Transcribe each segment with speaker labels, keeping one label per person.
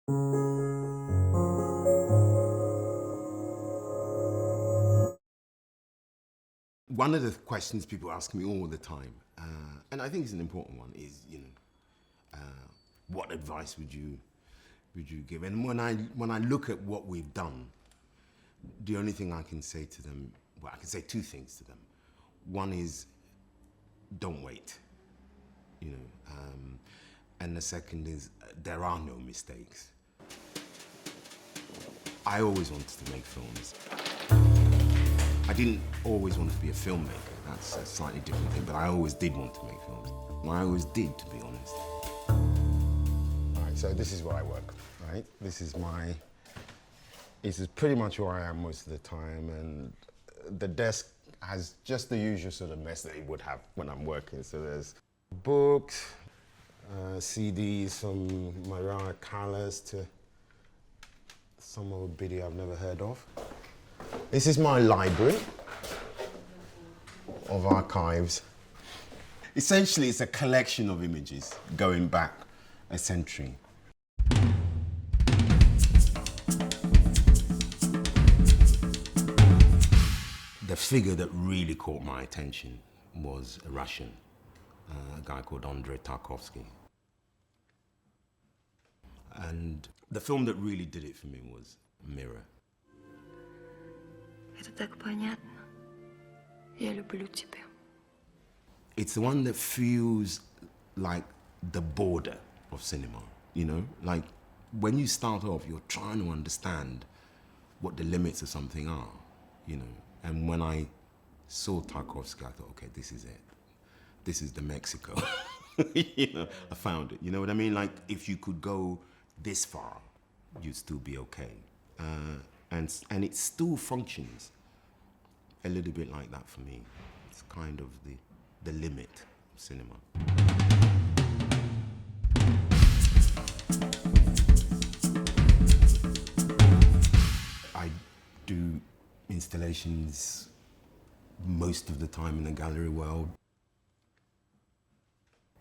Speaker 1: One of the questions people ask me all the time, and I think it's an important one, is what advice would you give? And when I look at what we've done, the only thing I can say to them, well, I can say two things to them. One is, don't wait, and the second is, there are no mistakes. I always wanted to make films. I didn't always want to be a filmmaker. That's a slightly different thing, but I always did want to make films. I always did, to be honest. All right, so this is where I work, right? This is pretty much where I am most of the time, and the desk has just the usual sort of mess that it would have when I'm working. So there's books, CDs from Mariah Callas to some old biddy I've never heard of. This is my library of archives. Essentially, it's a collection of images going back a century. The figure that really caught my attention was a Russian, a guy called Andrei Tarkovsky. And the film that really did it for me was Mirror.
Speaker 2: Это так понятно. Я люблю тебя.
Speaker 1: It's the one that feels like the border of cinema, Like, when you start off, you're trying to understand what the limits of something are, And when I saw Tarkovsky, I thought, okay, this is it. This is the Mexico. I found it. You know what I mean? Like, if you could go this far, you'd still be okay. And it still functions a little bit like that for me. It's kind of the limit of cinema. I do installations most of the time in the gallery world,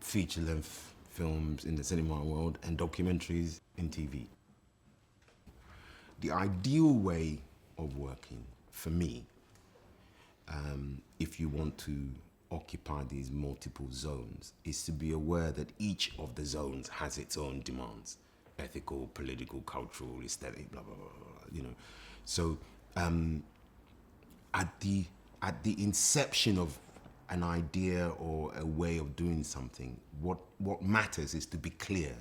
Speaker 1: feature-length films in the cinema world, and documentaries in TV. The ideal way of working, for me, if you want to occupy these multiple zones, is to be aware that each of the zones has its own demands: ethical, political, cultural, aesthetic, blah, blah, blah, blah. So at the inception of an idea or a way of doing something, what matters is to be clear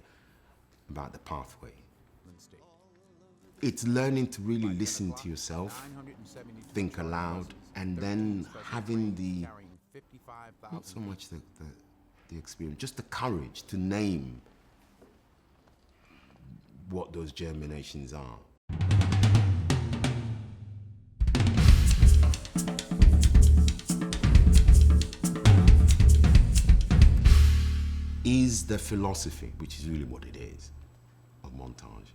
Speaker 1: about the pathway. It's learning to really listen to yourself, think aloud, and then having not so much the experience, just the courage to name what those germinations are. Is the philosophy, which is really what it is, of Montage,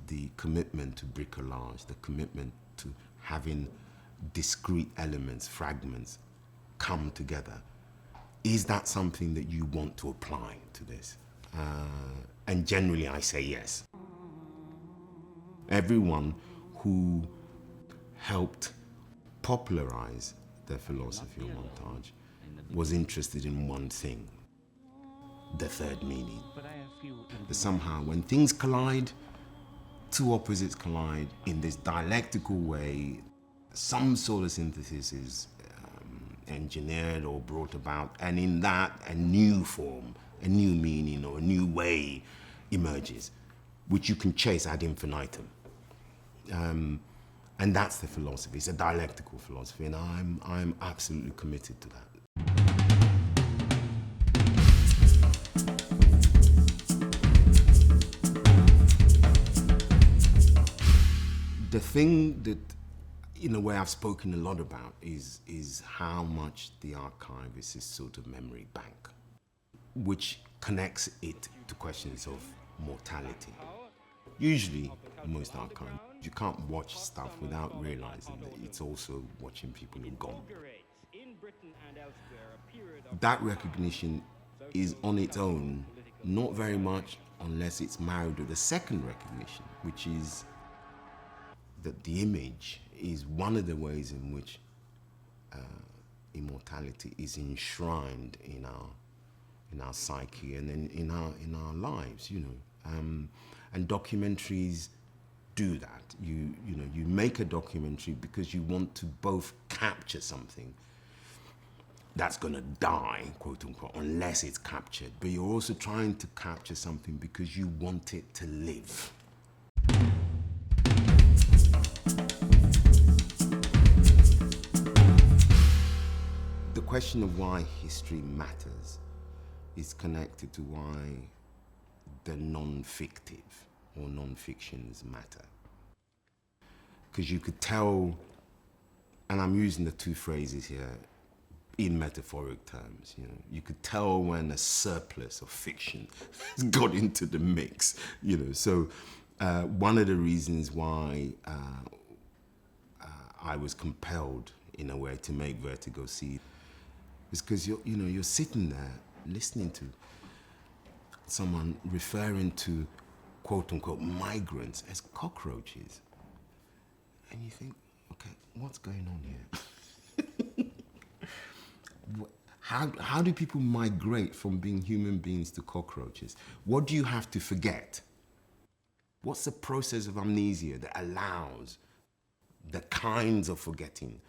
Speaker 1: the commitment to bricolage, the commitment to having discrete elements, fragments, come together. Is that something that you want to apply to this? And generally I say yes. Everyone who helped popularize the philosophy of Montage was interested in one thing: the third meaning. That somehow when things collide, two opposites collide in this dialectical way, some sort of synthesis is engineered or brought about, and in that a new form, a new meaning or a new way emerges, which you can chase ad infinitum. And that's the philosophy. It's a dialectical philosophy, and I'm absolutely committed to that. The thing that, in a way, I've spoken a lot about is how much the archive is this sort of memory bank, which connects it to questions of mortality. Usually, most archives, you can't watch stuff without realizing that it's also watching people who've gone. That recognition is on its own not very much unless it's married with a second recognition, which is that the image is one of the ways in which immortality is enshrined in our psyche and in our lives, you know. And documentaries do that. You make a documentary because you want to both capture something that's going to die, quote unquote, unless it's captured, but you're also trying to capture something because you want it to live. The question of why history matters is connected to why the non-fictive or non-fictions matter. Because you could tell, and I'm using the two phrases here in metaphoric terms, you know, you could tell when a surplus of fiction has got into the mix, you know. So one of the reasons why I was compelled, in a way, to make Vertigo Sea is because you're sitting there listening to someone referring to quote unquote migrants as cockroaches, and you think, okay, what's going on here? How do people migrate from being human beings to cockroaches? What do you have to forget? What's the process of amnesia that allows the kinds of forgetting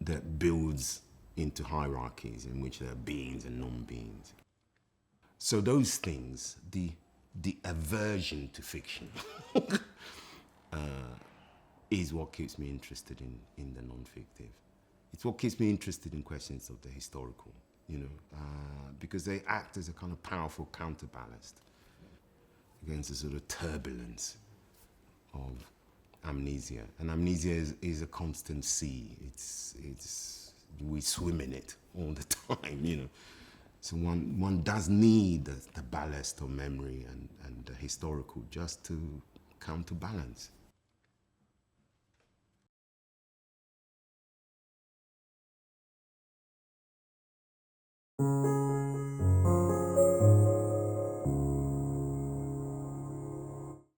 Speaker 1: that builds into hierarchies in which there are beings and non-beings? So those things, the aversion to fiction, is what keeps me interested in the non-fictive. It's what keeps me interested in questions of the historical, you know, because they act as a kind of powerful counterballast against the sort of turbulence of amnesia. And amnesia is a constant sea. We swim in it all the time, you know. So one does need the ballast of memory and the historical just to counterbalance.